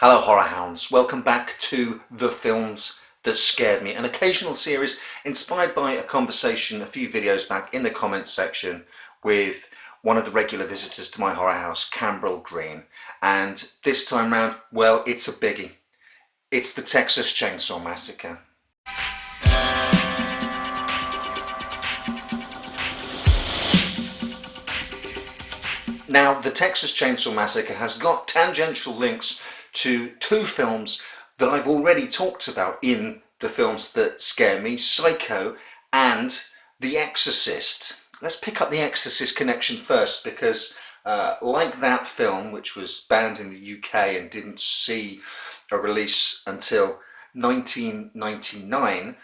Hello horror hounds, welcome back to The Films That Scared Me, an occasional series inspired by a conversation a few videos back in the comments section with one of the regular visitors to my horror house, Cambril Green. And this time round, well, it's a biggie. It's the Texas Chainsaw Massacre. Now, the Texas Chainsaw Massacre has got tangential links to two films that I've already talked about in The Films That Scare Me, Psycho and The Exorcist. Let's pick up the Exorcist connection first because like that film, which was banned in the UK and didn't see a release until 1999,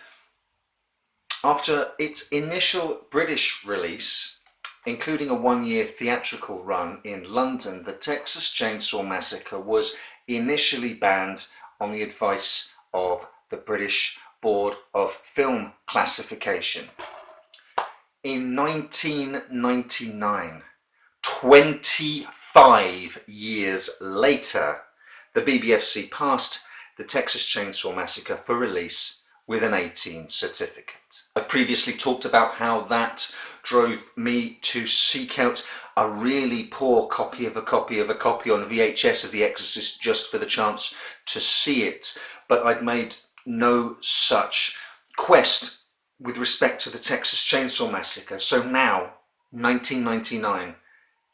after its initial British release, including a one-year theatrical run in London, the Texas Chainsaw Massacre was initially banned on the advice of the British Board of Film Classification. In 1999, 25 years later, the BBFC passed the Texas Chainsaw Massacre for release with an 18 certificate. I've previously talked about how that drove me to seek out a really poor copy of a copy of a copy on VHS of The Exorcist just for the chance to see it, but I'd made no such quest with respect to the Texas Chainsaw Massacre. So now, 1999,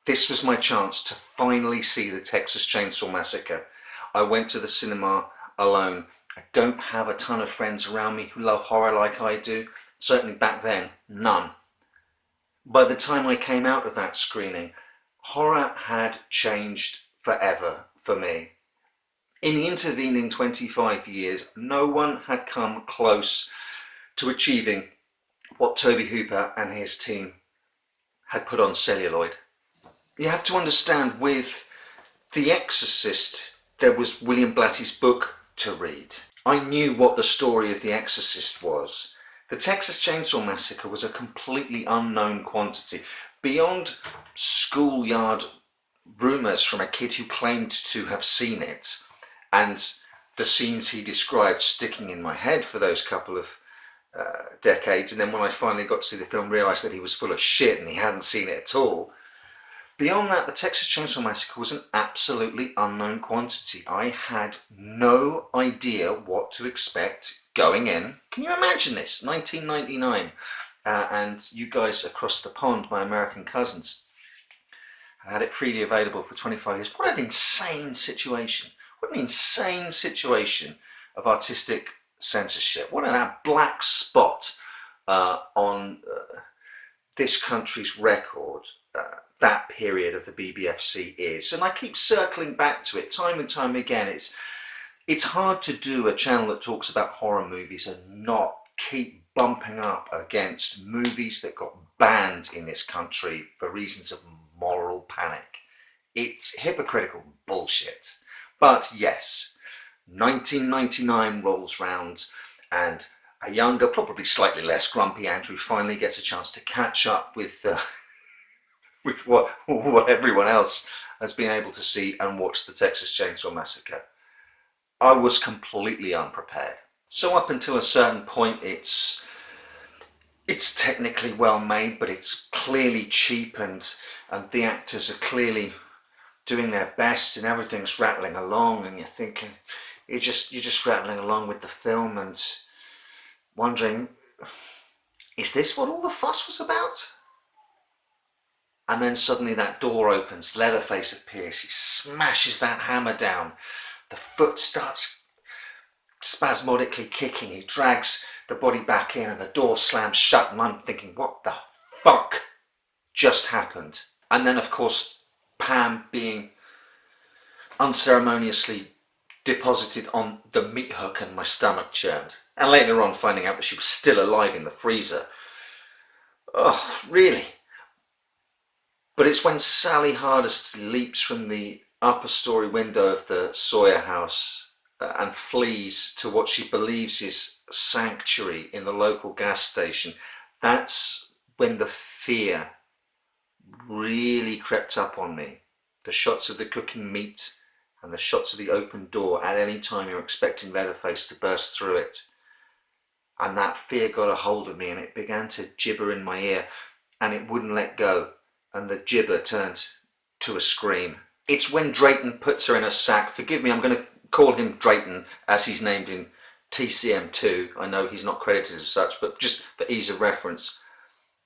this was my chance to finally see the Texas Chainsaw Massacre. I went to the cinema alone. I don't have a ton of friends around me who love horror like I do. Certainly back then, none. By the time I came out of that screening, horror had changed forever for me. In the intervening 25 years, no one had come close to achieving what Tobe Hooper and his team had put on celluloid. You have to understand, with The Exorcist, there was William Blatty's book to read. I knew what the story of The Exorcist was. The Texas Chainsaw Massacre was a completely unknown quantity, beyond schoolyard rumours from a kid who claimed to have seen it, and the scenes he described sticking in my head for those couple of decades, and then when I finally got to see the film, realised that he was full of shit and he hadn't seen it at all. Beyond that, the Texas Chainsaw Massacre was an absolutely unknown quantity. I had no idea what to expect going in. Can you imagine this? 1999. And you guys across the pond, my American cousins, had it freely available for 25 years. What an insane situation. What an insane situation of artistic censorship. What a black spot on this country's record. That period of the BBFC is, and I keep circling back to it time and time again. It's hard to do a channel that talks about horror movies and not keep bumping up against movies that got banned in this country for reasons of moral panic. It's hypocritical bullshit. But yes, 1999 rolls round and a younger, probably slightly less grumpy Andrew finally gets a chance to catch up with what everyone else has been able to see and watch the Texas Chainsaw Massacre. I was completely unprepared. So up until a certain point, it's technically well made, but it's clearly cheap, and the actors are clearly doing their best, and everything's rattling along, and you're thinking you're just rattling along with the film and wondering, is this what all the fuss was about? And then suddenly that door opens, Leatherface appears, he smashes that hammer down, the foot starts spasmodically kicking, he drags the body back in and the door slams shut, and I'm thinking, what the fuck just happened? And then of course Pam being unceremoniously deposited on the meat hook and my stomach churned, and later on finding out that she was still alive in the freezer. Oh, really? But it's when Sally Hardesty leaps from the upper story window of the Sawyer house and flees to what she believes is sanctuary in the local gas station. That's when the fear really crept up on me. The shots of the cooking meat and the shots of the open door at any time you're expecting Leatherface to burst through it. And that fear got a hold of me, and it began to gibber in my ear, and it wouldn't let go, and the gibber turned to a scream. It's when Drayton puts her in a sack. Forgive me, I'm going to call him Drayton as he's named in TCM2. I know he's not credited as such, but just for ease of reference.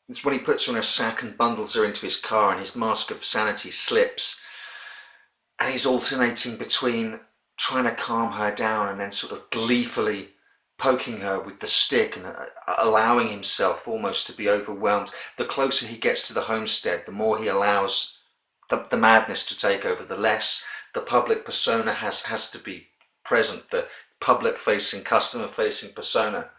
It's when he puts her in a sack and bundles her into his car, and his mask of sanity slips, and he's alternating between trying to calm her down and then sort of gleefully poking her with the stick and allowing himself almost to be overwhelmed. The closer he gets to the homestead, the more he allows the madness to take over, the less the public persona has to be present, the public-facing, customer-facing persona.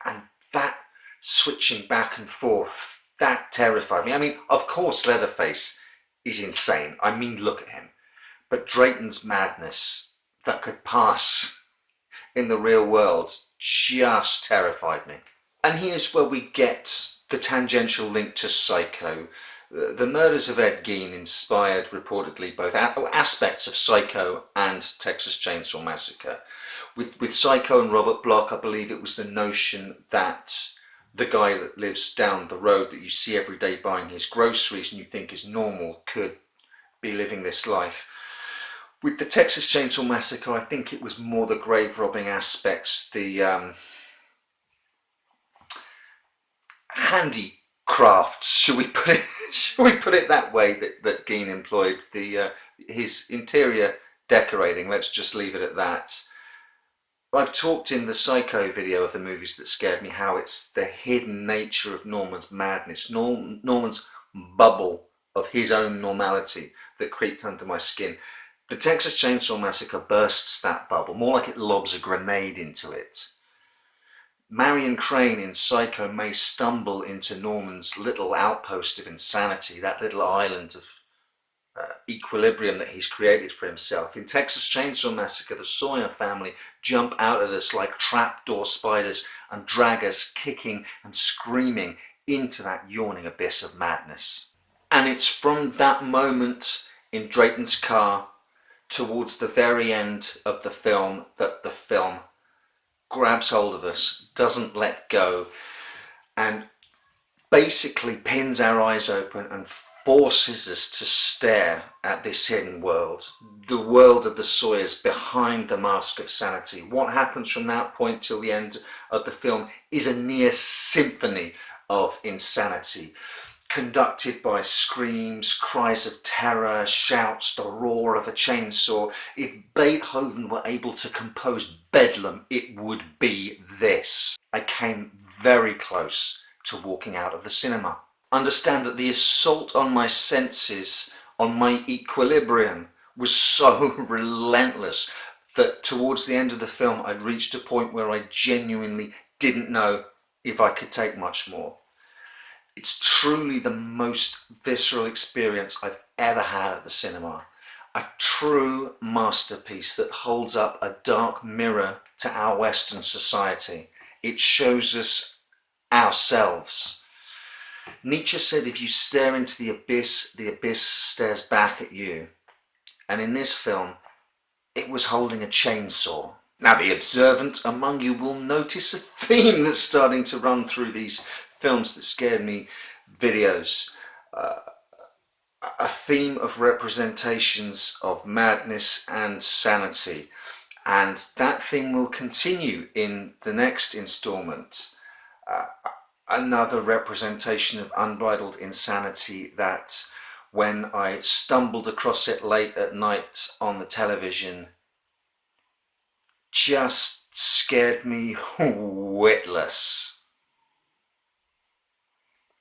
And that switching back and forth, that terrified me. I mean, of course Leatherface is insane. I mean, look at him. But Drayton's madness that could pass in the real world just terrified me. And here's where we get the tangential link to Psycho. The murders of Ed Gein inspired reportedly both aspects of Psycho and Texas Chainsaw Massacre. With Psycho and Robert Bloch, I believe it was the notion that the guy that lives down the road that you see every day buying his groceries and you think is normal could be living this life. With the Texas Chainsaw Massacre, I think it was more the grave robbing aspects, the handicrafts, should we put it that way, that Gein employed, his interior decorating. Let's just leave it at that. I've talked in the Psycho video of the movies that scared me how it's the hidden nature of Norman's madness, Norman's bubble of his own normality that creeped under my skin. The Texas Chainsaw Massacre bursts that bubble, more like it lobs a grenade into it. Marion Crane in Psycho may stumble into Norman's little outpost of insanity, that little island of equilibrium that he's created for himself. In Texas Chainsaw Massacre, the Sawyer family jump out at us like trapdoor spiders and drag us kicking and screaming into that yawning abyss of madness. And it's from that moment in Drayton's car towards the very end of the film that the film grabs hold of us, doesn't let go, and basically pins our eyes open and forces us to stare at this hidden world, the world of the Sawyers behind the mask of sanity. What happens from that point till the end of the film is a near symphony of insanity, conducted by screams, cries of terror, shouts, the roar of a chainsaw. If Beethoven were able to compose Bedlam, it would be this. I came very close to walking out of the cinema. Understand that the assault on my senses, on my equilibrium, was so relentless that towards the end of the film I'd reached a point where I genuinely didn't know if I could take much more. It's truly the most visceral experience I've ever had at the cinema. A true masterpiece that holds up a dark mirror to our Western society. It shows us ourselves. Nietzsche said if you stare into the abyss stares back at you. And in this film, it was holding a chainsaw. Now, the observant among you will notice a theme that's starting to run through these films that scared me videos. A theme of representations of madness and sanity. And that theme will continue in the next installment. Another representation of unbridled insanity that, when I stumbled across it late at night on the television, just scared me witless.